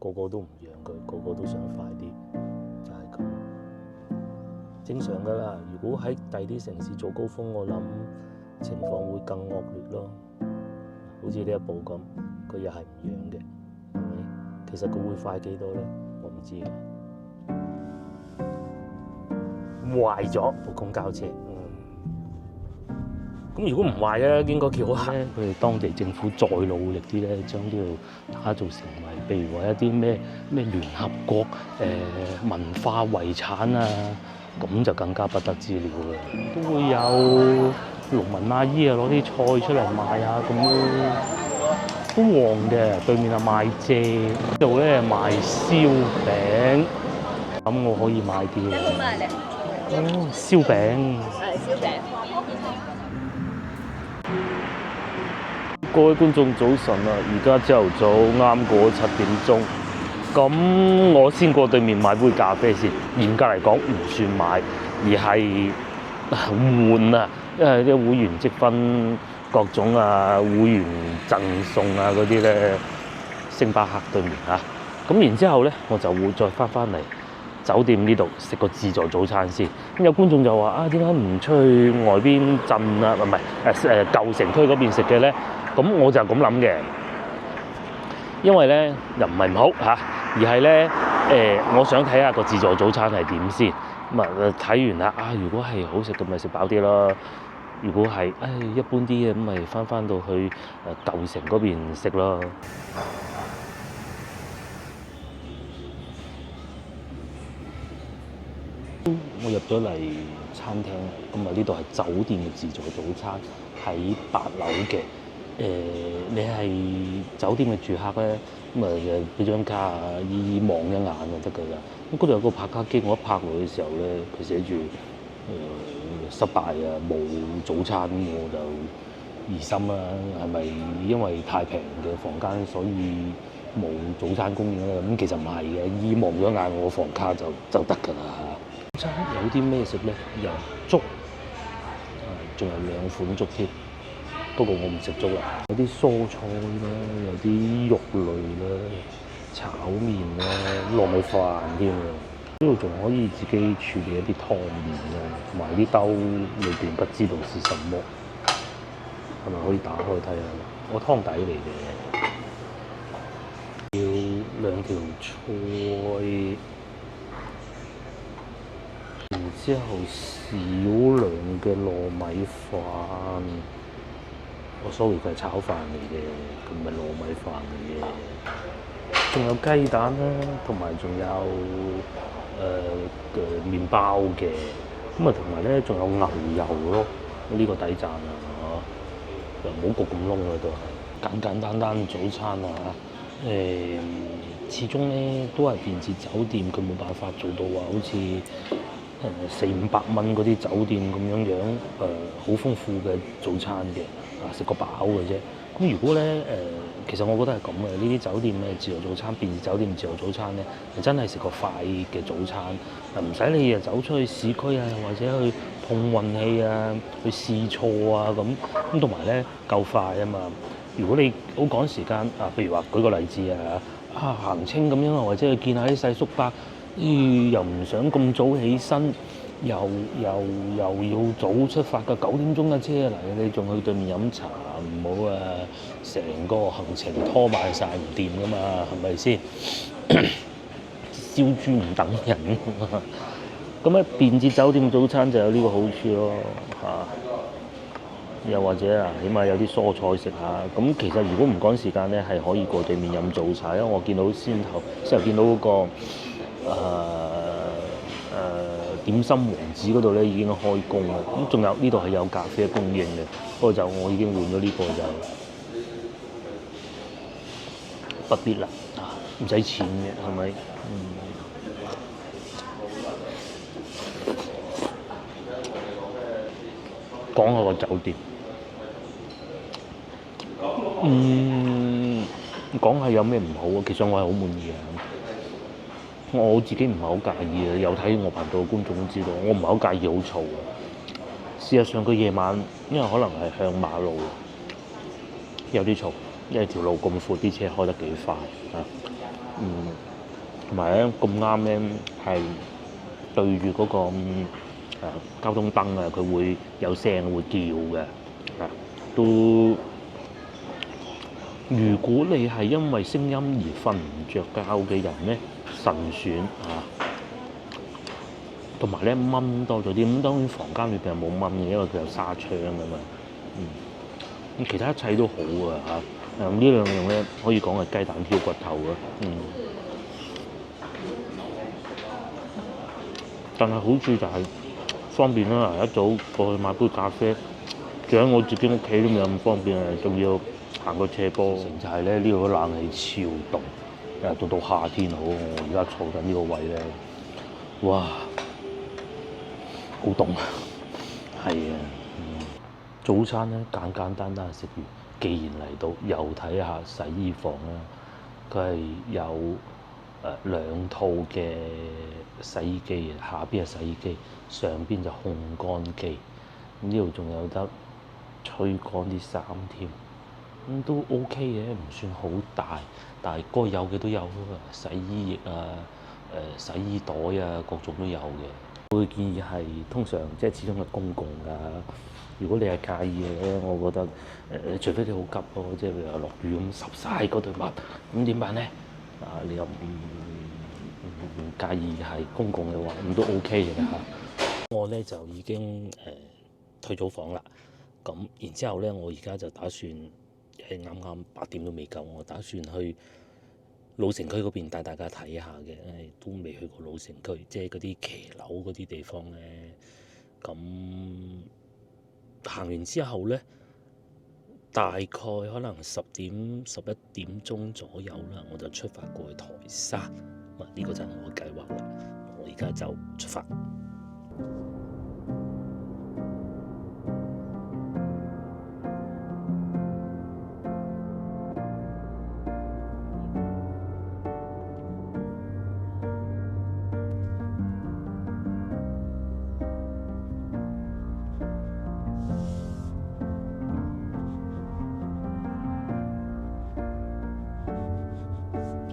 個個都唔讓佢，個個都想快啲，就係咁。正常㗎啦。如果喺第啲城市做高峰，我諗情況會更惡劣咯。好似呢一部咁，佢又係唔讓嘅，係咪？其實佢會快幾多咧？我唔知嘅。壞咗部公交車，咁如果唔壞咧，應該幾好行。佢哋當地政府再努力啲咧，將呢度打造成為，譬如話一啲咩聯合國文化遺產啊，咁就更加不得之了啦。都會有農民阿姨啊攞啲菜出嚟賣啊，咁都旺嘅。對面啊賣蔗，呢度咧賣燒餅，咁我可以買啲嘅。有冇賣咧？哦，燒餅。係燒餅。各位觀眾早晨啊！而家朝頭早啱過7點鐘，咁我先過對面買杯咖啡先。嚴格嚟講唔算買，而係換啊，因為啲會員積分各種啊，會員贈送啊嗰啲咧，星巴克對面啊。咁然之後咧，我就會再翻嚟酒店呢度食個自助早餐先。咁有觀眾就話啊，點解唔出去外邊鎮啊？唔係舊城區嗰邊食嘅咧？咁我就咁諗嘅，因為咧又唔係唔好嚇，而係咧我想睇下個自助早餐係點先。咁睇完啦，如果係好食嘅咪食飽啲咯。如果係一般啲嘅咁咪翻到去舊城嗰邊食咯。我入咗嚟餐廳，咁呢度係酒店嘅自助早餐，喺8樓嘅。你係酒店嘅住客咧，咁就俾張卡啊，望一眼就得㗎啦。咁嗰度有個拍卡機，我一拍落去嘅時候咧，佢寫住失敗啊，冇早餐，咁我就疑心啦，係咪因為太平嘅房間，所以冇早餐供應咧？咁其實唔係嘅，望咗眼我房卡就得㗎啦。早餐有啲咩食咧？有粥，仲有2款粥添。不過我唔食粥啦，有啲蔬菜啦，有啲肉類啦，炒麵啦，糯米飯添啊！呢度仲可以自己處理一啲湯麵啦，同埋啲兜裏邊不知道是什麼，係咪可以打開睇下？我湯底嚟嘅，要2條菜，然之後少量嘅糯米飯。sorry， 佢係炒飯嚟嘅，佢唔係糯米飯嚟嘅。仲有雞蛋啦，同埋仲有麵包嘅。咁啊，同埋咧仲有牛油咯。呢個抵讚啊！又唔好焗咁燶啦，都係簡簡單單早餐啊！始終咧都係便捷酒店，佢冇辦法做到話好似400-500蚊嗰啲酒店咁樣好豐富嘅早餐嘅。食個飽嘅啫。咁如果咧其實我覺得係咁嘅。呢啲酒店嘅自助早餐，便捷酒店自助早餐咧，真係食個快嘅早餐，唔使你走出去市區啊，或者去碰運氣啊，去試錯啊咁同埋咧夠快啊嘛。如果你好趕時間譬如話舉個例子行清咁樣，或者去見下啲細叔伯，又唔想咁早起身。又要早出發嘅9點鐘嘅車嚟，你仲去對面飲茶，唔好成個行程拖慢晒唔掂噶嘛，係咪先？燒豬唔等人咁便捷酒店早餐就有呢個好處咯又或者起碼有啲蔬菜食下。咁其實如果唔趕時間咧，係可以過對面飲早茶，因為我見到先頭見到嗰個點心王子嗰度咧已經開工啦，咁仲有呢度係有咖啡供應嘅，不過我已經換咗呢個就不必啦，唔使錢嘅係咪？講下個酒店，講下有咩唔好啊？其實我係好滿意嘅。我自己唔係好介意嘅，有睇我頻道嘅觀眾都知道，我唔係好介意好嘈嘅。事實上，佢夜晚因為可能係向馬路，有啲嘈，因為條路咁闊，啲車開得幾快同埋咧咁啱咧係對住嗰個交通燈啊，佢會有聲會叫嘅啊，都如果你係因為聲音而瞓唔着覺嘅人咧，慎選啊，同埋咧蚊多咗啲，咁當然房間裏邊係冇蚊嘅，因為佢有紗窗㗎嘛，咁其他一切都好啊嚇，呢兩樣咧可以講係雞蛋挑骨頭咯，但係好處就係方便啦，一早過去買杯咖啡，仲喺我自己屋企都未有咁方便啊，仲要行個斜坡。就係咧呢度冷氣超凍，到夏天好，我而家坐緊呢個位咧，哇，好凍啊！係啊，早餐咧簡簡單單食完，既然嚟到又睇下洗衣房啦，佢係有兩套嘅洗衣機，下邊係洗衣機，上邊就烘乾機。呢度仲有得吹乾啲衫添，咁都 OK 嘅，唔算好大，但係該有嘅都有咯，洗衣液啊、洗衣袋啊，各種都有嘅。我會建議係通常即係始終係公共㗎。如果你係介意嘅咧，我覺得除非你好急咯，即係譬如話落雨咁濕晒嗰對襪，咁點辦咧？你又唔介意係公共嘅話，咁都 OK 嘅嚇。我咧就已經退咗房啦，咁然之後咧，我而家就打算啱啱8點都未夠，我打算去老城區嗰邊帶大家睇下嘅，都未去過老城區，即係嗰啲騎樓嗰啲地方咧。咁行完之後咧，大概可能10點11點鐘左右啦，我就出發過去台山。呢個就係我嘅計劃啦。我而家就出發。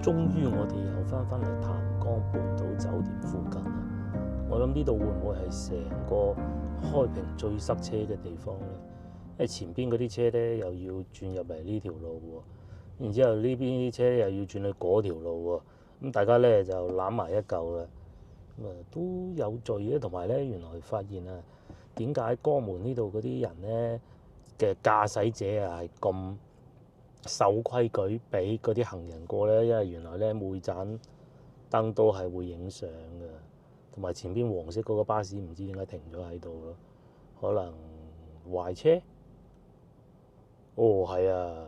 終於我哋又翻嚟潭江半島酒店附近啦。我諗呢度會唔會係成個開平最塞車嘅地方咧？因為前邊嗰啲車咧又要轉入嚟呢條路喎，然之後呢邊啲車又要轉去嗰條路喎。咁大家咧就攬埋一嚿啦。咁都有罪嘅，同埋咧原來發現啊，點解江門呢度嗰啲人咧嘅駕駛者啊係咁守規矩俾嗰啲行人過咧？因為原來咧每盞燈都係會影相嘅，同埋前邊黃色嗰個巴士唔知點解停咗喺度咯，可能壞車。哦，係啊，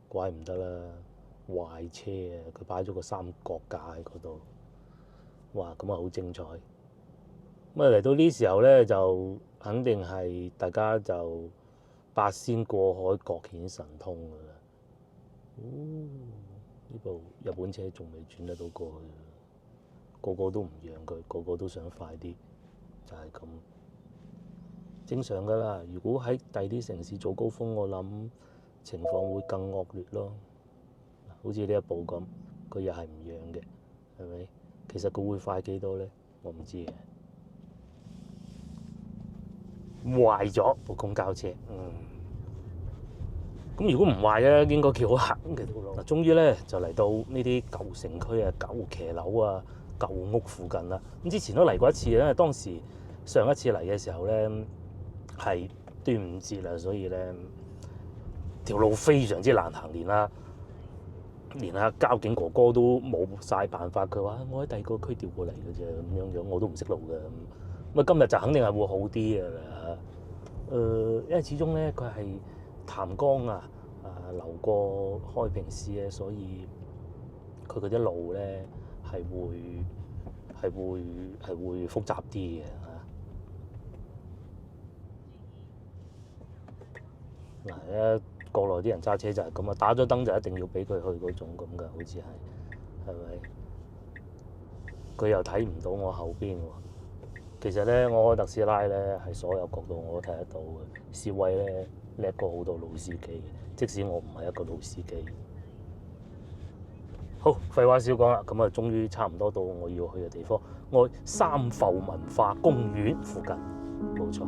怪唔得啦，壞車啊！佢擺咗個三腳架喺嗰度，哇，咁啊好精彩。咁啊嚟到呢時候咧，就肯定係大家就八仙過海，各顯神通㗎啦。呢部日本車仲未轉得到過去，個個都唔讓佢，個個都想快啲，就係咁正常㗎啦。如果喺第啲城市早高峰，我諗情況會更惡劣咯。好似呢一部咁，佢又係唔讓嘅，係咪？其實佢會快幾多咧？我唔知嘅。壞咗部公交車，咁如果唔壞咧，應該幾好行嘅道路。嗱，終於咧就嚟到呢啲舊城區啊、舊騎樓啊、舊屋附近啦。咁之前都嚟過一次，因為當時上一次嚟嘅時候咧係端午節啦，所以咧條路非常之難行，連阿交警哥哥都冇晒辦法。佢話：我喺第二個區調過嚟嘅啫，咁樣我都唔識路嘅。咁啊，今日就肯定係會好啲嘅啦。因為始終咧佢係潭江啊，流過開平市咧，所以佢嗰啲路咧係會複雜啲嘅嚇。嗱，咧國內啲人揸車就係咁啊，打咗燈就一定要俾佢去嗰種咁嘅，好似係咪？佢又睇唔到我後邊喎。其實咧，我開特斯拉咧係所有角度我都睇得到嘅。示威咧叻過好多老司機，即使我唔係一個老司機。好，廢話少講啦，咁啊，終於差唔多到我要去嘅地方，我三埠文化公園附近，冇錯。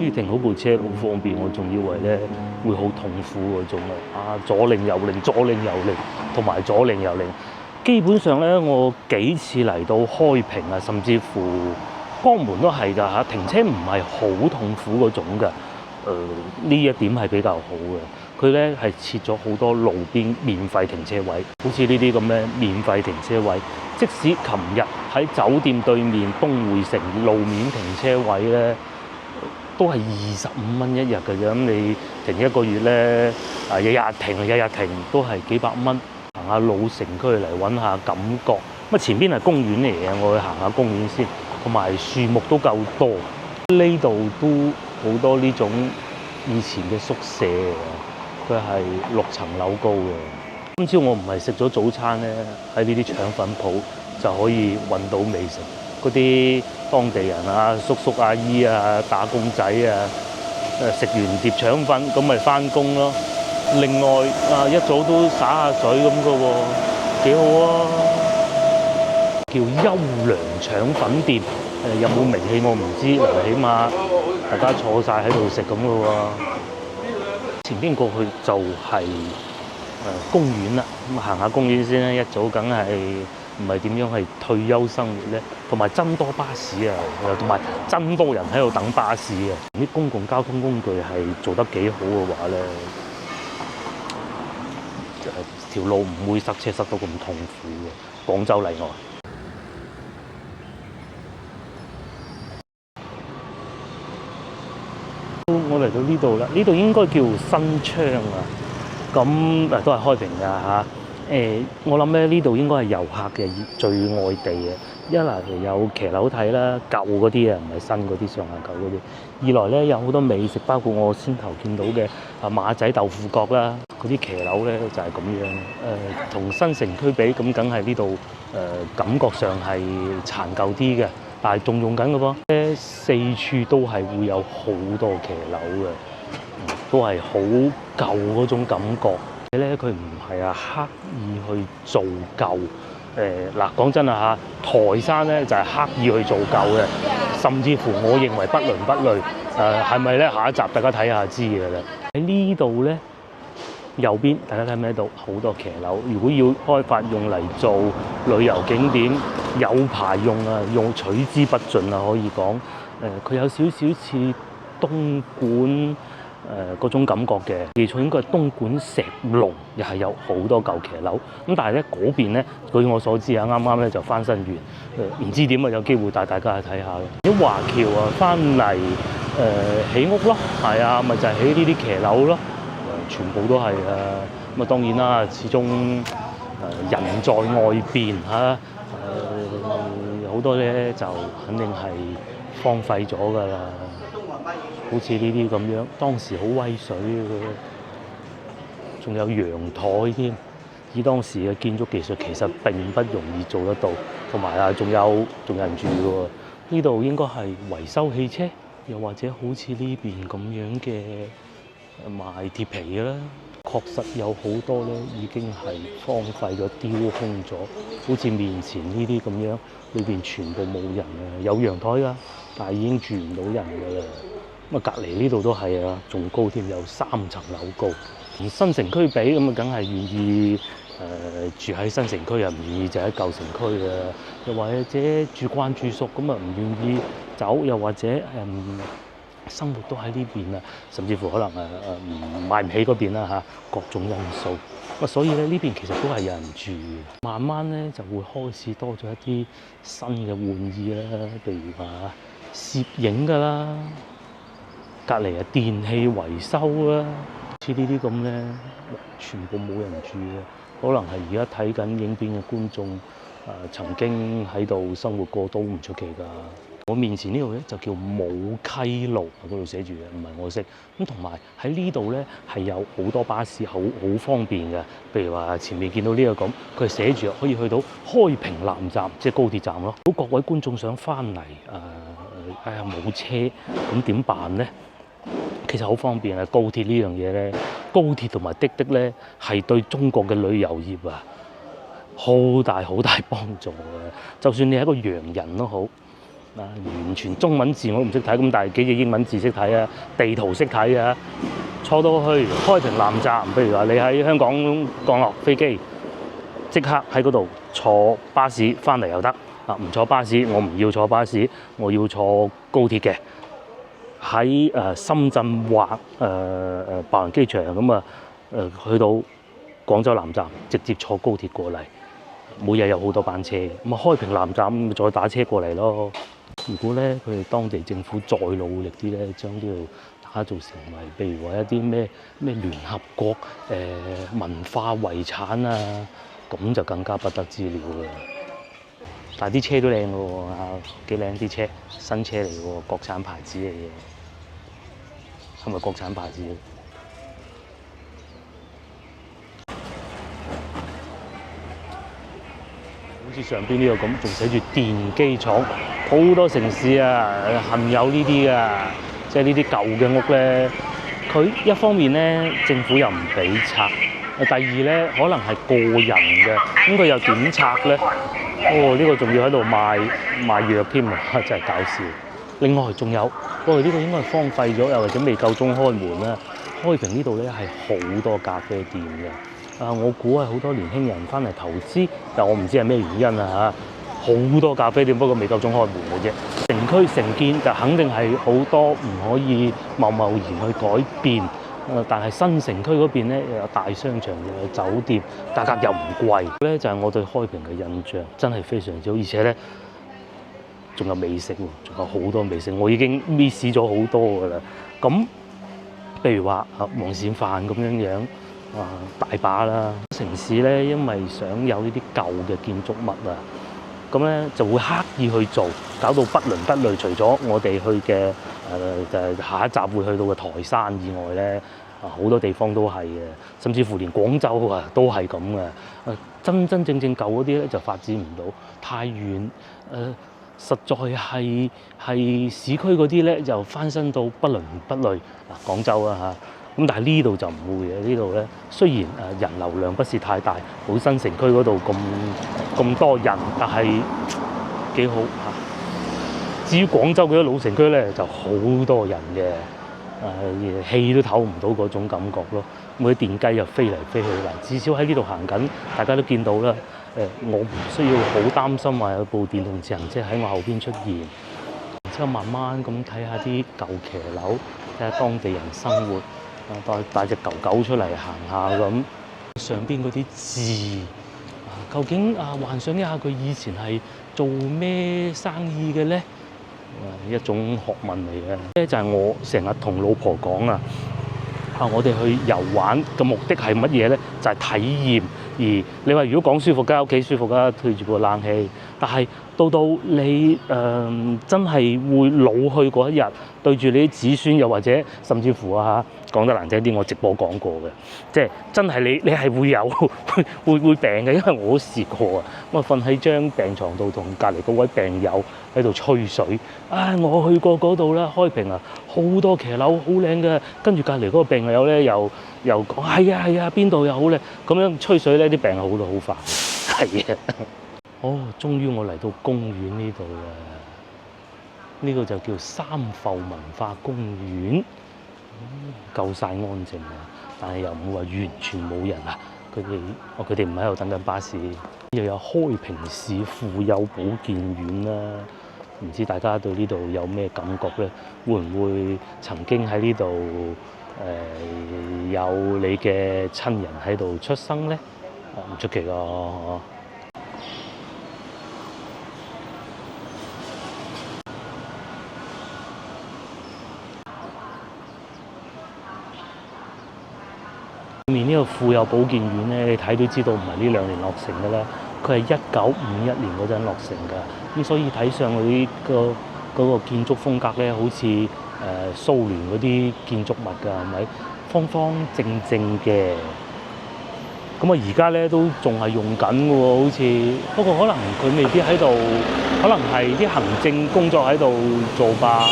以停好部車，好方便。我仲以為咧會好痛苦嗰種左擰右擰，左擰右擰，同埋左擰右擰。基本上咧，我幾次嚟到開平啊，甚至乎江門都係㗎嚇，停車唔係好痛苦嗰種㗎。呢一點係比較好嘅。佢咧係設咗好多路邊免費停車位，好似呢啲咁嘅免費停車位。即使琴日喺酒店對面東匯城路面停車位咧，都係25蚊一日嘅啫。咁你停一個月咧，日日停都係幾百蚊。行下老城區嚟揾下感覺。咁前邊係公園嚟嘅，我去行下公園先。同埋樹木都夠多，呢度都好多呢種以前嘅宿舍嘅，佢係6層樓高嘅。今朝我唔係食咗早餐咧，喺呢啲腸粉鋪就可以揾到美食。嗰啲當地人叔叔阿姨打工仔食完碟腸粉咁咪返工咯。另外一早都灑下水咁嘅喎，幾好啊！叫優良腸粉店，有冇名氣我唔知，起碼大家坐晒喺度食咁嘅喎。前邊過去就係公園啦，咁行下公園先啦。一早梗係唔係點樣係退休生活咧？同埋真多巴士啊，同埋真多人喺度等巴士啊！啲公共交通工具係做得幾好嘅話咧，條路唔會塞車塞到咁痛苦嘅，廣州例外。我嚟到呢度啦，呢度應該叫新昌啊，咁都係開平㗎嚇。我諗咧呢度應該係遊客嘅最愛地嘅。一來有騎樓睇啦，舊嗰啲唔係新嗰啲，上下舊嗰啲。二來咧有好多美食，包括我先頭見到嘅馬仔豆腐角啦，嗰啲騎樓咧就係咁樣。同新城區比，咁梗係呢度感覺上係殘舊啲嘅。但係仲用緊嘅噃，四處都係會有好多騎樓嘅，都係好舊嗰種感覺。咧佢唔係刻意去做舊。講真啊嚇，台山咧就係刻意去做舊嘅，甚至乎我認為不倫不類。係咪咧？下一集大家睇下知嘅啦。喺呢度咧，右邊大家睇唔睇到好多騎樓？如果要開發用嚟做旅遊景點，有排用啊，用取之不盡啊，可以講。佢有少少似東莞嗰種感覺嘅，記錯應該係東莞石龍，又係有好多舊騎樓。咁但係咧嗰邊咧，據我所知啱啱咧就翻新完，唔知點有機會帶大家去睇下嘅。啲華僑翻嚟起屋咯，係咪就係起呢啲騎樓咯。全部都係咁當然啦，始終人在外邊好多咧就肯定係荒廢咗㗎啦。好似呢啲咁樣，當時好威水嘅，仲有陽台添。以當時嘅建築技術，其實並不容易做得到。同埋仲有人住嘅喎。呢度應該係維修汽車，又或者好似呢邊咁樣嘅。賣鐵皮嘅啦，確實有好多咧已經係荒廢咗、丟空咗，好似面前呢啲咁樣，裏邊全部冇人啊，有陽台㗎，但係已經住唔到人㗎啦。咁隔離呢度都係仲高添，有3層樓高。同新城區比咁梗係願意住喺新城區，又唔願意就喺舊城區嘅，又或者住慣住熟咁唔願意走，又或者生活都喺呢邊啊，甚至乎可能買唔起嗰邊啦各種因素。所以咧呢邊其實都係有人住嘅。慢慢咧就會開始多咗一啲新嘅玩意啦，譬如話攝影㗎啦，隔離電器維修啦，似呢啲咁咧，全部冇人住嘅。可能係而家睇緊影片嘅觀眾曾經喺度生活過都唔出奇㗎。我面前呢度咧就叫武溪路，嗰度寫住嘅，唔係我識。咁同埋喺呢度咧係有好多巴士，好方便嘅。譬如話前面見到呢個咁，佢係寫住可以去到開平南站，即係高鐵站咯。如果各位觀眾想翻嚟，冇車，咁點辦咧？其實好方便啊！高鐵呢樣嘢咧，高鐵同埋滴滴咧係對中國嘅旅遊業好大幫助嘅。就算你係一個洋人都好。完全中文字我都唔識睇，咁但係幾隻英文字識睇啊，地圖識睇啊。坐到去開平南站，譬如話你喺香港降落飛機，即刻喺嗰度坐巴士翻嚟又得。唔坐巴士，我唔要坐巴士，我要坐高鐵嘅。喺深圳或白雲機場咁啊，去到廣州南站，直接坐高鐵過嚟。每日有好多班車，咁啊開平南站再打車過嚟咯。如果咧佢哋當地政府再努力啲咧，將呢度打造成為譬如話一啲咩聯合國文化遺產啊，咁就更加不得之了啦。但係啲車都靚嘅喎，幾靚啲車，新車嚟嘅喎，國產牌子嚟嘅，係咪國產牌子？好似上邊呢個咁，仲寫住電機廠，好多城市啊，幸有呢啲㗎，即係呢啲舊嘅屋咧，佢一方面咧政府又唔俾拆，第二咧可能係個人嘅，咁佢又點拆咧？呢個仲要喺度賣藥添啊！真係搞笑。另外仲有，呢個應該係荒廢咗，又或者未夠鐘開門啦。開平呢度咧係好多咖啡店嘅，我估係好多年輕人翻嚟投資，但我唔知係咩原因啊嚇。好多咖啡店，不過未夠鐘開門嘅啫。城區承建就肯定係好多唔可以貿貿然去改變。但係新城區嗰邊咧又有大商場，又有酒店，價格又唔貴咧，就係我對開平嘅印象真係非常之好，而且咧仲有美食喎，仲有好多美食，我已經 miss 咗好多㗎啦。咁譬如話黃鱔飯咁樣大把啦。城市咧因為想有呢啲舊嘅建築物啊，咁咧就會刻意去做，搞到不倫不類。除咗我哋去嘅就下一集會去到嘅台山以外咧，好多地方都係嘅，甚至乎連廣州都係咁嘅。真真正正舊嗰啲咧就發展唔到，太遠。實在係市區嗰啲咧就翻新到不倫不類。廣州啊嚇，咁但係呢度就唔會嘅。呢度咧雖然人流量不是太大，好新城區嗰度咁多人，但係幾好嚇。至於廣州嗰啲老城區咧，就好多人嘅，氣都唞唔到嗰種感覺咯。每啲電雞又飛嚟飛去嗱，至少喺呢度行緊，大家都見到啦。我唔需要好擔心話有部電動自行車喺我後邊出現。然之後慢慢咁睇下啲舊騎樓，睇下當地人生活，帶隻狗狗出嚟行下咁。上邊嗰啲字，究竟幻想一下佢以前係做咩生意嘅咧？一種學問嚟嘅。咧就係我成日同老婆講啊，我哋去遊玩嘅目的係乜嘢咧？就係體驗。而你話如果講舒服，梗係屋企舒服啦，推住部冷氣。但係到你真係會老去嗰一日，對住你啲子孫，又或者甚至乎講得難聽啲，我直播講過嘅，即係真係你係會有會病嘅，因為我都試過啊！我瞓喺張病床度，同隔離嗰位病友喺度吹水。我去過嗰度啦，開平好多騎樓好靚嘅，跟住隔離嗰個病友咧又講係啊，邊度又好靚，咁樣吹水咧，啲病好到好快。係啊，終於我嚟到公園呢度啦，呢個就叫三埠文化公園。夠晒安靜啊！但係又唔會話完全冇人啊。佢哋唔喺度等緊巴士。又有開平市婦幼保健院啦，唔知大家對呢度有咩感覺咧？會唔會曾經喺呢度有你嘅親人喺度出生咧？唔出奇咯。面呢個婦幼保健院咧，你睇都知道唔係呢2年落成嘅啦，佢係1951年嗰陣落成㗎。咁所以睇上去嗰個建築風格咧，好似蘇聯嗰啲建築物㗎，係咪？方方正正嘅。咁而家咧都仲係用緊嘅喎，好似。不過可能佢未必喺度，可能係啲行政工作喺度做吧。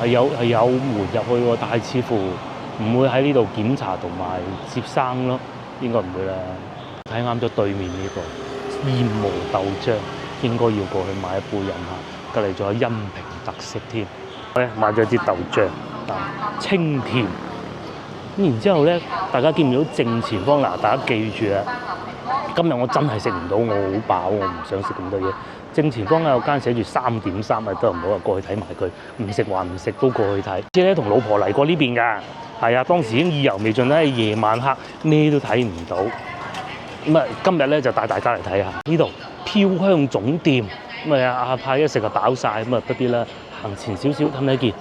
係有門入去喎，但係似乎唔會喺呢度檢查同埋接生咯，應該唔會啦。睇啱咗對面呢個燕毛豆漿，應該要過去買一杯飲下。隔離仲有恩平特色添。咧買咗支豆漿清甜。咁然之後咧，大家見唔到正前方嗱，大家記住啊！今日我真係食唔到，我好飽，我唔想食咁多嘢。正前方有間寫住3.3啊，都唔好話過去睇埋佢，唔食還唔食都過去睇。即係咧同老婆嚟過呢邊㗎，係啊，當時已經意猶未盡啦，夜晚黑咩都睇唔到。咁啊，今日咧就帶大家嚟睇下呢度飄香總店。咁啊，阿派一食就飽晒，咁啊不必啦，行前少少睇唔睇見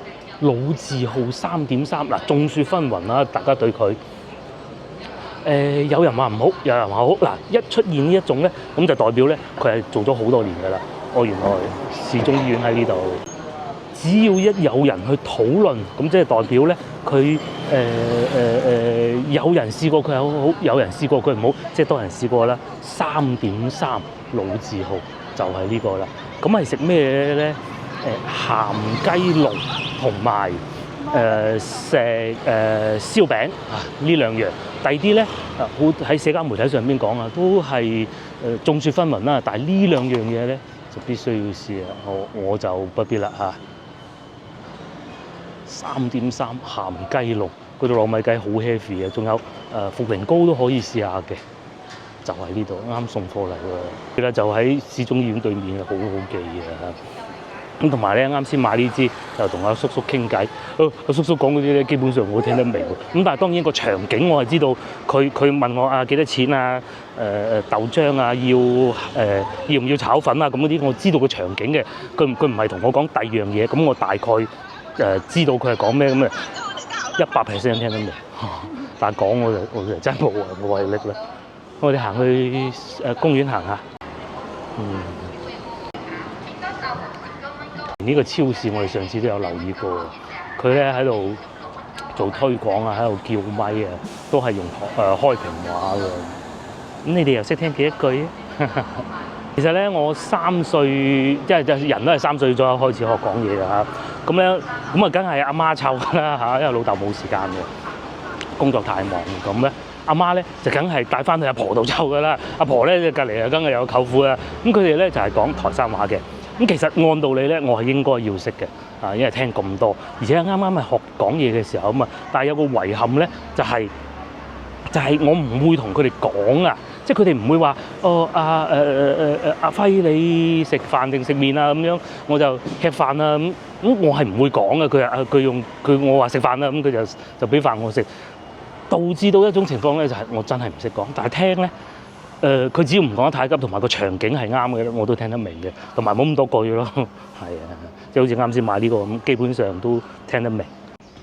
老字號3.3嗱，眾說紛紜啦，大家對佢。有人話唔好，有人話好。嗱，一出現呢一種咧，咁就代表咧佢係做咗好多年㗎啦。原來市中醫院喺呢度，只要一有人去討論，咁即係代表咧佢有人試過佢好，有人試過佢唔好，即係多人試過啦。3.3老字號就係呢個啦。咁係食咩咧？鹹雞籠同埋食燒餅啊，呢兩樣。第二啲咧好喺社交媒體上邊講啊，都係眾說紛紜啦。但係呢兩樣嘢咧就必須要試啊！我就不必啦嚇。3.3鹹雞籠，嗰度糯米雞好 heavy 嘅，仲有茯苓糕都可以試下嘅，就係呢度啱送貨嚟喎。而家就喺市中醫院對面，好好記啊！咁同埋咧，啱先買呢支就同阿叔叔傾偈。阿叔叔講嗰啲咧，基本上我聽得明。咁但係當然個場景我係知道，佢問我幾多錢啊？豆漿啊，要唔要炒粉啊？咁嗰啲我知道個場景嘅。佢唔係同我講第二樣嘢，咁我大概知道佢係講咩咁啊，100% 聽得明。但係講我就真係冇胃力啦。我哋行去公園行下。呢個超市我哋上次都有留意過，佢咧喺度做推廣啊，喺度叫咪啊，都係用開平話嘅。咁你哋又識聽幾多句？其實咧，我3歲，即係人都係3歲左右開始學講嘢㗎嚇。咁咧，咁啊，梗係阿媽湊啦嚇，因為老豆冇時間嘅，工作太忙咁咧。阿媽咧就梗係帶翻去阿婆度湊㗎啦。阿婆咧就隔離啊，梗係有舅父啊。咁佢哋咧就係講台山話嘅。咁其實按道理咧，我係應該要識嘅，因為聽咁多，而且啱啱係學講嘢嘅時候啊嘛。但係有個遺憾咧，就係我唔會同佢哋講啊，即係佢哋唔會話阿輝你食飯定食麵啊咁樣，我就吃飯啦咁我係唔會講嘅。我話食飯啦，咁佢就俾飯我食，導致到一種情況咧，就係我真係唔識講，但係聽咧。佢只要唔講得太急，同埋個場景係啱嘅咧，我都聽得明嘅，同埋冇咁多句咯。係啊，即係好似啱先買呢個咁，基本上都聽得明。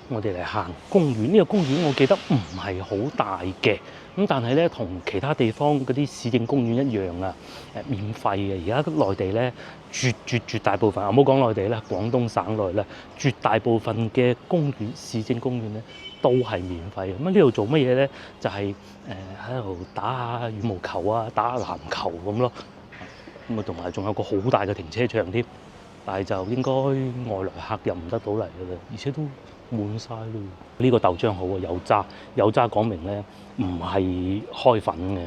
我哋嚟行公園，呢個公園我記得唔係好大嘅，咁但係咧同其他地方嗰啲市政公園一樣啊，免費嘅。而家內地咧絕大部分，唔好講內地啦，廣東省內咧絕大部分嘅公園、市政公園咧都係免費嘅。咁呢度做乜嘢咧？就係喺度打下羽毛球啊，打下籃球咁咯。咁啊，同埋仲有個好大嘅停車場添，但係就應該外來客入唔得到嚟㗎啦，而且都滿晒咯。呢個豆漿好啊，有渣講明咧唔係開粉嘅。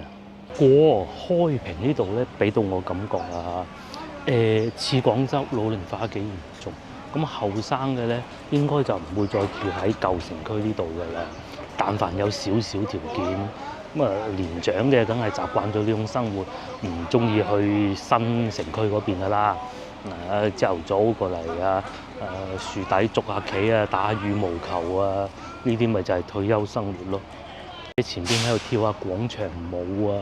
開平呢度咧，俾到我感覺啊，似廣州老齡化幾嚴重。咁後生嘅咧，應該就唔會再住喺舊城區呢度㗎啦。但凡有少少條件，咁啊年長嘅梗係習慣咗呢種生活，唔中意去新城區嗰邊㗎啦。朝頭早過嚟啊，樹底捉下棋啊，打下羽毛球啊，呢啲咪就係退休生活咯。喺前邊喺度跳下廣場舞啊，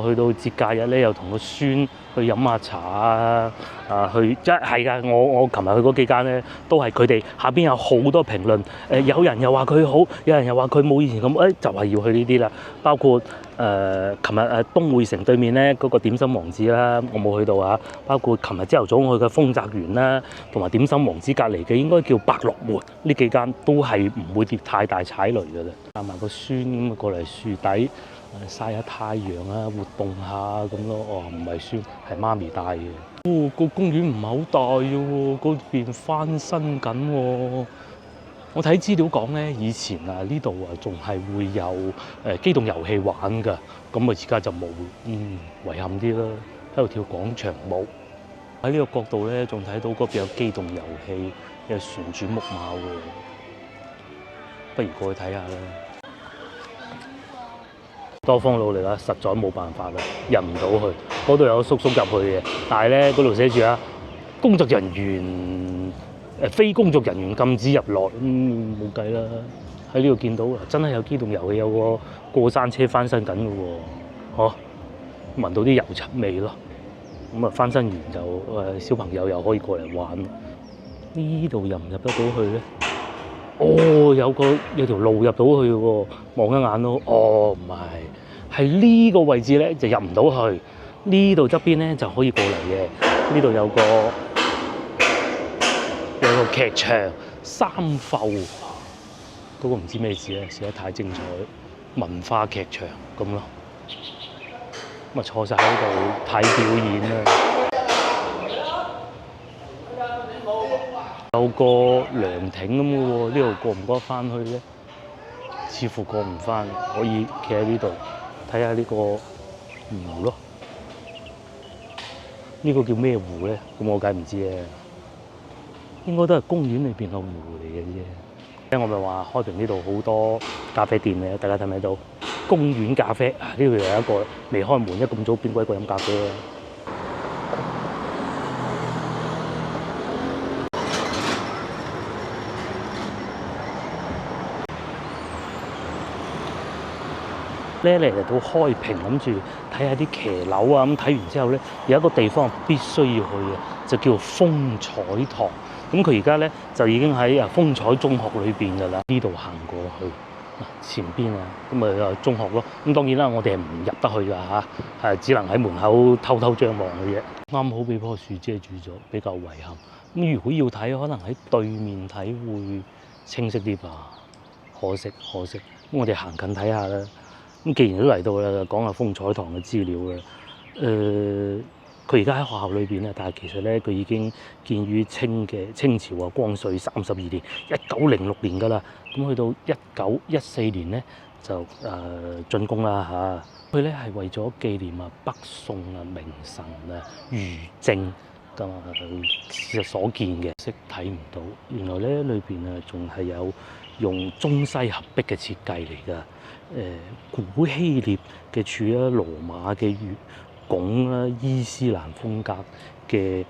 去到節假日咧，又同個孫去飲下茶啊，去即係㗎。我琴日去嗰幾間咧，都係佢哋下邊有好多評論。有人又話佢好，有人又話佢冇以前咁，就係要去呢啲啦。包括琴日東匯城對面咧嗰個點心王子啦，我冇去到啊。包括琴日朝頭早我去嘅豐澤園啦，同埋點心王子隔離嘅應該叫百樂門，呢幾間都係唔會跌太大踩雷㗎啦。帶埋個孫咁過嚟樹底曬下太陽啊，活動下咁咯。唔係孫，係媽咪帶嘅。個公園唔係好大喎，嗰邊翻新緊喎。我睇資料講咧，以前呢度仲係會有機動遊戲玩㗎，咁而家就冇，遺憾啲啦。喺度跳廣場舞，喺呢個角度咧，仲睇到嗰邊有機動遊戲，有旋轉木馬喎，不如過去睇下啦。多方努力啦，實在冇辦法啦，入唔到去。嗰度有叔叔入去嘅，但係咧嗰度寫住啊，工作人員非工作人員禁止入內，冇計啦。喺呢度見到啊，真係有機動遊戲，有個過山車翻身緊嘅喎，聞到啲油漆味咯。咁啊，翻身完就小朋友又可以過嚟玩。呢度入唔入得到去咧？哦，有條路入到去喎，望一眼咯。哦，唔係呢個位置咧就入唔到去。呢度側邊咧就可以過嚟嘅。呢度有個劇場三埠，嗰個唔知咩事咧，寫得太精彩，文化劇場咁咯。咁啊坐晒喺度睇表演啦。有個涼亭咁嘅喎，呢度過唔過得翻去咧？似乎過唔翻，可以企喺呢度睇下呢個湖咯。呢個叫咩湖咧？咁我梗係唔知咧。應該都係公園裏邊個湖嚟嘅啫。我咪話開平呢度好多咖啡店嘅，大家睇唔睇到？公園咖啡啊！呢度有一個未開門，一咁早邊鬼個飲咖啡啊！咧嚟到開平，諗住睇下啲騎樓啊，咁睇完之後咧，有一個地方必須要去嘅，就叫風采堂。咁佢而家咧就已經喺風采中學裏邊㗎啦。呢度行過去前邊啊，咁咪中學咯。咁當然啦，我哋係唔入得去㗎嚇，係只能喺門口偷偷張望嘅啫。啱好俾棵樹遮住咗，比較遺憾。咁如果要睇，可能喺對面睇會清晰啲吧。可惜。咁我哋行近睇下啦。咁既然都嚟到啦，講下風采堂嘅資料啦。佢而家喺學校裏邊咧，但係其實咧佢已經建於清朝光緒32年1906年㗎啦。咁去到1914年咧就竣工啦嚇。佢咧係為咗紀念北宋名臣俞正咁所建嘅，識睇唔到。原來咧裏邊仲係有用中西合璧嘅設計嚟㗎。古希臘嘅柱啦，羅馬嘅月拱啦，伊斯蘭風格嘅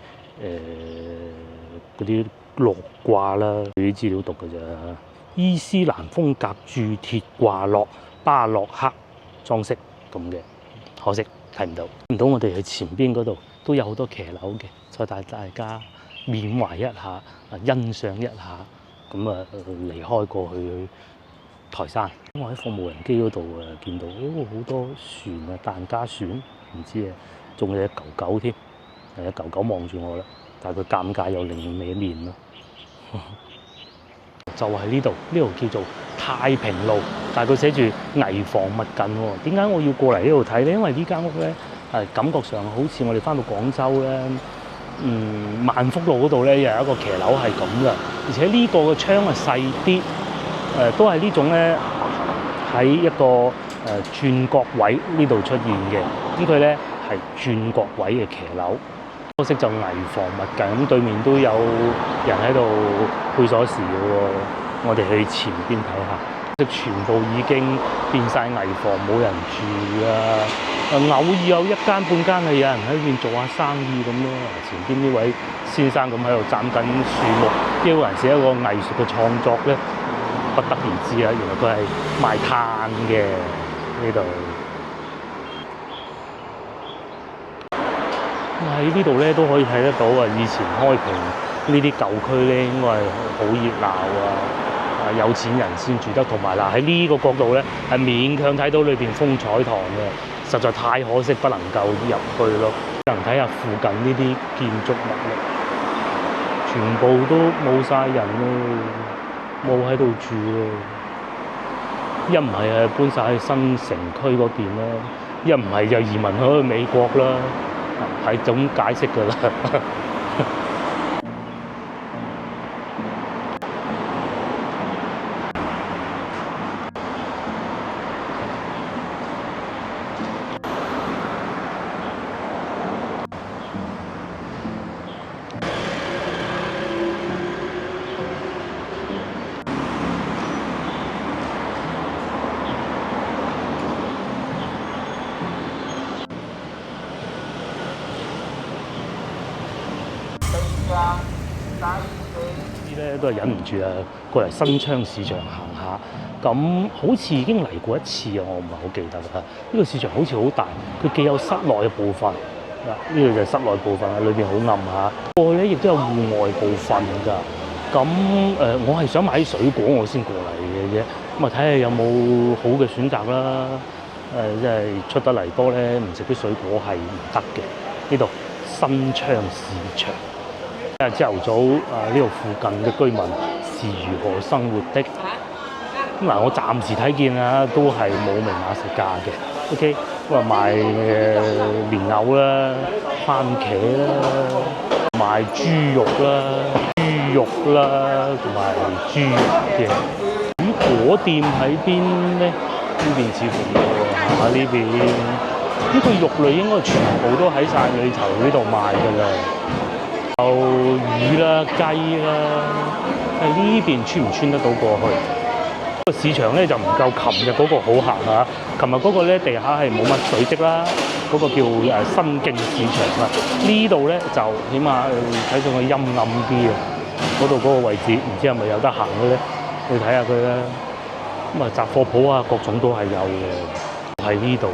嗰啲落掛啦，啲資料讀㗎咋。伊斯蘭風格鑄鐵掛落巴洛克裝飾咁嘅，可惜睇唔到。我哋去前邊嗰度都有好多騎樓嘅，再帶大家緬懷一下，欣賞一下，咁離開過去台山。我喺貨無人機嗰度見到好多船彈家船，唔知仲有隻狗狗添，隻狗狗望住我啦，但係佢尷尬又另一面咯。就係呢度叫做太平路，但係佢寫住危房勿近喎。點解我要過嚟呢度睇咧？因為呢間屋咧感覺上好似我哋翻到廣州咧，萬福路嗰度咧又有一個騎樓係咁嘅，而且呢個嘅窗細啲，都係呢種咧。喺一個轉角位呢度出現嘅，咁佢咧係轉角位嘅騎樓，可惜就危房勿近。咁對面都有人喺度配鎖匙嘅喎，我哋去前邊睇下，即全部已經變晒危房，冇人住啊！偶爾有一間半間係有人喺邊做下生意咁咯。前邊呢位先生咁喺度斬緊樹木，呢個人係一個藝術嘅創作咧。不得而知啊！原來佢係賣炭嘅呢度。喺呢度咧都可以睇得到啊！以前開平呢啲舊區咧，應該係好熱鬧啊！有錢人先住得，同埋嗱喺呢個角度咧係勉強睇到裏邊風采堂嘅，實在太可惜，不能夠入去咯。能睇下附近呢啲建築物咧，全部都冇晒人咯。冇喺度住咯，一唔係搬晒去新城區嗰邊啦，一唔係就移民去美國啦，係咁解釋㗎啦。啲咧都係忍唔住啊，過嚟新昌市場行下。咁好似已經嚟過一次啊，我唔係好記得啦。呢個市場好似好大，佢既有室內嘅部分，嗱呢個就係室內部分啊，裏邊好暗嚇。不過咧亦都有戶外部分㗎。咁我係想買啲水果，我先過嚟嘅啫。咁啊睇下有冇好嘅選擇啦。即係出得嚟多咧，唔食啲水果係唔得嘅。呢度新昌市場。朝頭早呢度附近嘅居民是如何生活的？咁嗱，我暫時睇見啊，都係冇明碼實價嘅。OK， 咁啊賣蓮藕啦、番茄啦，賣豬肉啦，同埋豬油嘅。咁果店喺邊咧？呢邊似乎冇喎，呢邊呢個肉類應該全部都喺晒裏頭呢度賣㗎啦。有魚啦、雞啦，喺呢邊穿唔穿得到過去？個市場咧就唔夠琴日嗰個好行嚇。琴日嗰個咧地下係冇乜水漬啦，嗰個叫新徑市場啊。呢度咧就起碼睇上去陰暗啲啊。嗰度嗰個位置唔知係咪有得行嘅咧？去睇下佢啦。咁啊雜貨鋪啊，各種都係有嘅，喺呢度嘅。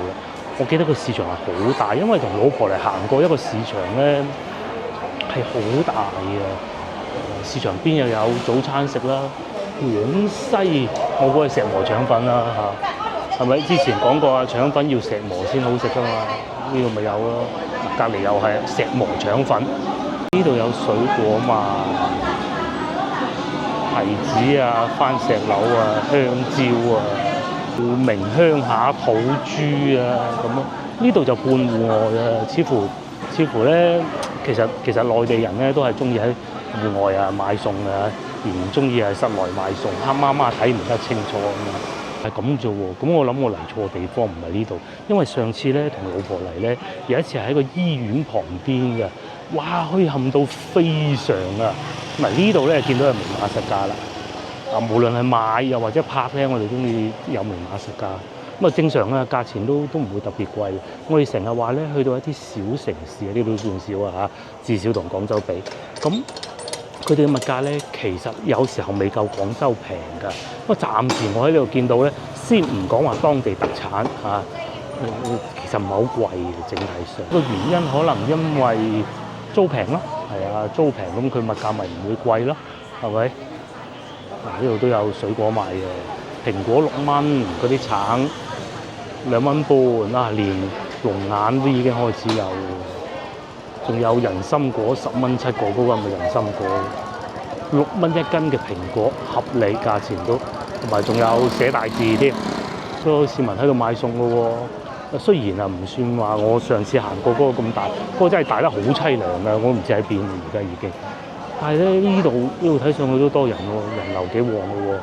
我記得個市場係好大，因為同老婆嚟行過一個市場咧。係好大嘅，市場邊又有早餐食啦，廣西我嗰個石磨腸粉啦嚇，係咪之前講過啊？腸粉要石磨先好食噶嘛，呢度咪有咯。隔離又係石磨腸粉，呢度有水果嘛，提子啊、番石榴啊、香蕉啊、明鄉下土豬啊咁咯。呢度就半戶外啊，似乎咧。其實內地人咧都係中意喺戶外啊買餸啊，而唔中意喺室內買餸，黑媽媽睇唔得清楚啊嘛，係咁啫喎。咁我諗我嚟錯地方，唔係呢度，因為上次咧同老婆嚟咧，有一次喺個醫院旁邊嘅，哇，墟冚到非常啊！嗱呢度咧見到係明碼實價啦，啊無論係買又或者拍咧，我哋中意有明碼實價。咁啊正常啊，價錢都唔會特別貴。我哋成日話咧，去到一啲小城市啊，呢度算少啊嚇，至少同廣州比。咁佢哋嘅物價咧，其實有時候未夠廣州平㗎。不過暫時我喺呢度見到咧，先唔講話當地特產嚇，其實唔係好貴嘅整體上。個原因可能因為租平咯，係啊，租平咁佢物價咪唔會貴咯，係咪？嗱呢度都有水果賣嘅，蘋果6蚊，嗰啲橙2蚊半啊，連龍眼都已經開始有，仲有人參果10蚊7個，嗰個係咪人參果？6蚊1斤嘅蘋果合理價錢都，同埋仲有寫大字添，所以市民喺度買餸嘅喎。雖然啊唔算話我上次行過嗰個咁大，嗰個真係大得好凄涼啊！我唔知喺邊而家已經，但係咧呢度睇上去都多人喎，人流幾旺嘅喎。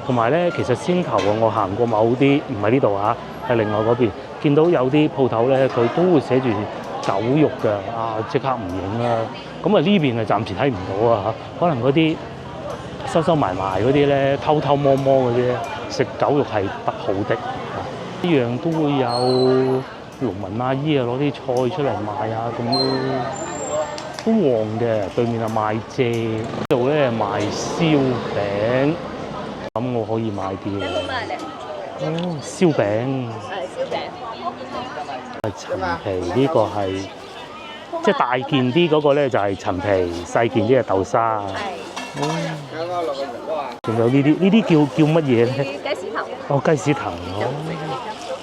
同埋咧，其實先頭我行過某啲唔係呢度啊，係另外嗰邊，見到有啲鋪頭咧，佢都會寫住狗肉㗎，啊即刻唔影啦。咁啊呢邊係暫時睇唔到啊嚇，可能嗰啲收埋嗰啲咧，偷摸摸嗰啲食狗肉係不好的。呢樣都會有農民阿姨啊攞啲菜出嚟賣啊咁咯，都旺嘅。對面啊賣蔗，呢度咧賣燒餅。咁我可以買啲嘅。哦，燒餅。係燒餅。係陳皮，呢個係即係大件啲嗰個咧就係陳皮，細件啲係豆沙。係。仲有呢啲叫乜嘢咧？雞屎藤。哦，雞屎藤。哦。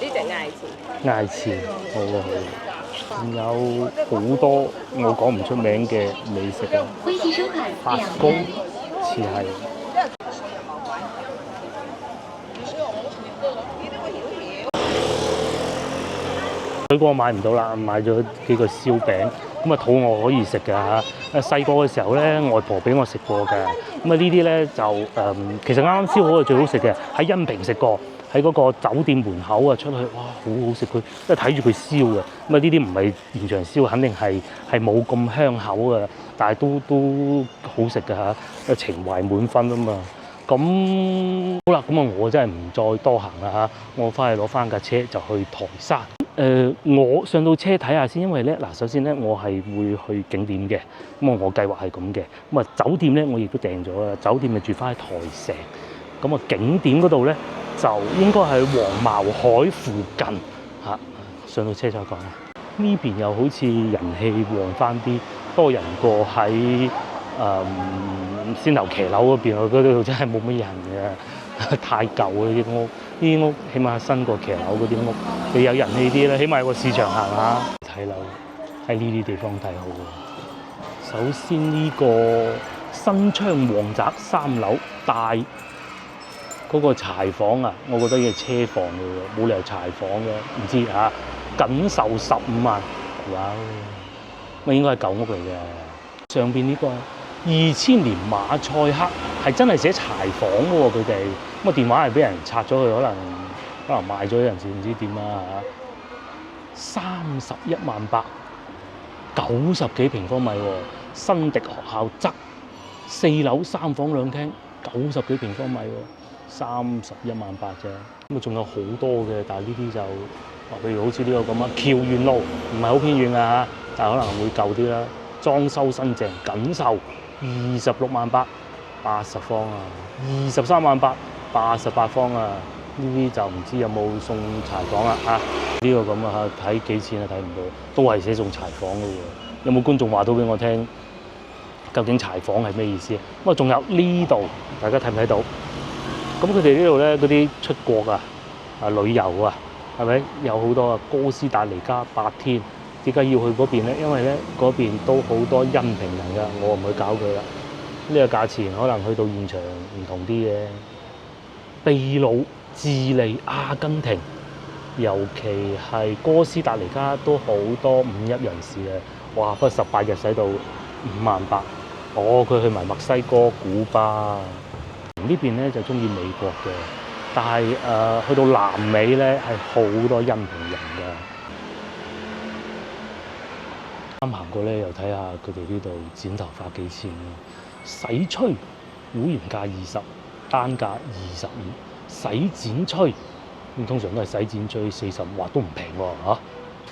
呢隻艾錢。好啊好。仲有好多我講唔出名嘅美食啊。發糕似係。水果買唔到啦，買咗幾個燒餅，咁啊肚餓可以食嘅嚇。細個嘅時候咧，外婆俾我食過嘅，咁啊呢啲咧就其實啱啱燒好係最好食嘅，喺恩平食過，喺嗰個酒店門口啊出去，哇好好食佢，即係睇住佢燒嘅，咁啊呢啲唔係現場燒，肯定係冇咁香口嘅，但係都好食嘅嚇，情懷滿分啊嘛。咁好啦，咁啊我真係唔再多行啦嚇，我翻去攞翻架車就去台山。我上到車睇下先，因為咧嗱，首先咧我係會去景點嘅，咁我計劃係咁嘅。咁啊酒店咧我亦都訂咗啦，酒店咪住翻喺台城。咁啊景點嗰度咧就應該係黃茅海附近嚇。上到車再講啦。呢邊又好似人氣旺翻啲，多人過喺先頭騎樓嗰邊，我覺得嗰度真係冇乜人嘅，太舊啦啲屋。啲屋起碼新過騎樓嗰啲屋，你有人氣啲啦，起碼有個市場行下睇樓，喺呢啲地方睇好嘅。首先呢個新昌旺宅3樓大嗰個柴房啊，我覺得係車房嚟嘅，冇理由柴房嘅，唔知嚇。僅售15萬，哇！咪應該係舊屋嚟嘅。上邊呢個2000年馬賽克係真係寫柴房嘅喎，佢哋咁啊電話係俾人拆咗佢，可能賣咗人唔知點啊嚇。31.8萬，90幾平方米喎，新迪學校側4樓3房2廳，90幾平方米喎，31.8萬啫。咁啊仲有好多嘅，但係呢啲就譬如好似呢個咁啊，橋園路唔係好偏遠啊，但係可能會舊啲啦。裝修新淨，僅售26.8萬，80方啊，23.8萬，88方啊。呢啲就唔知有冇送柴房啦嚇。呢個咁啊，睇幾錢啊？睇唔到，都係寫送柴房嘅喎。有冇觀眾話到俾我聽，究竟柴房係咩意思啊？咁啊，仲有呢度，大家睇唔睇到？咁佢哋呢度咧，嗰啲出國旅遊啊。係咪有好多哥斯達黎加8天？點解要去嗰邊咧？因為咧嗰邊都好多恩平人㗎，我唔去搞佢啦。呢個價錢可能去到現場唔同啲嘅。秘魯、智利、阿根廷，尤其係哥斯達黎加都好多51人士嘅。哇！不過18日使到5.8萬。佢去埋墨西哥、古巴。呢邊咧就中意美國嘅。但係去到南美咧係好多恩平人㗎。啱行過咧，又睇下佢哋呢度剪頭髮幾錢咯。洗吹會員價20，單價25。洗剪吹咁通常都係洗剪吹45，哇都唔平喎嚇，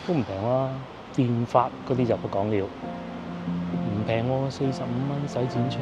都唔平啦。電髮嗰啲就不講了，唔平喎，45蚊洗剪吹。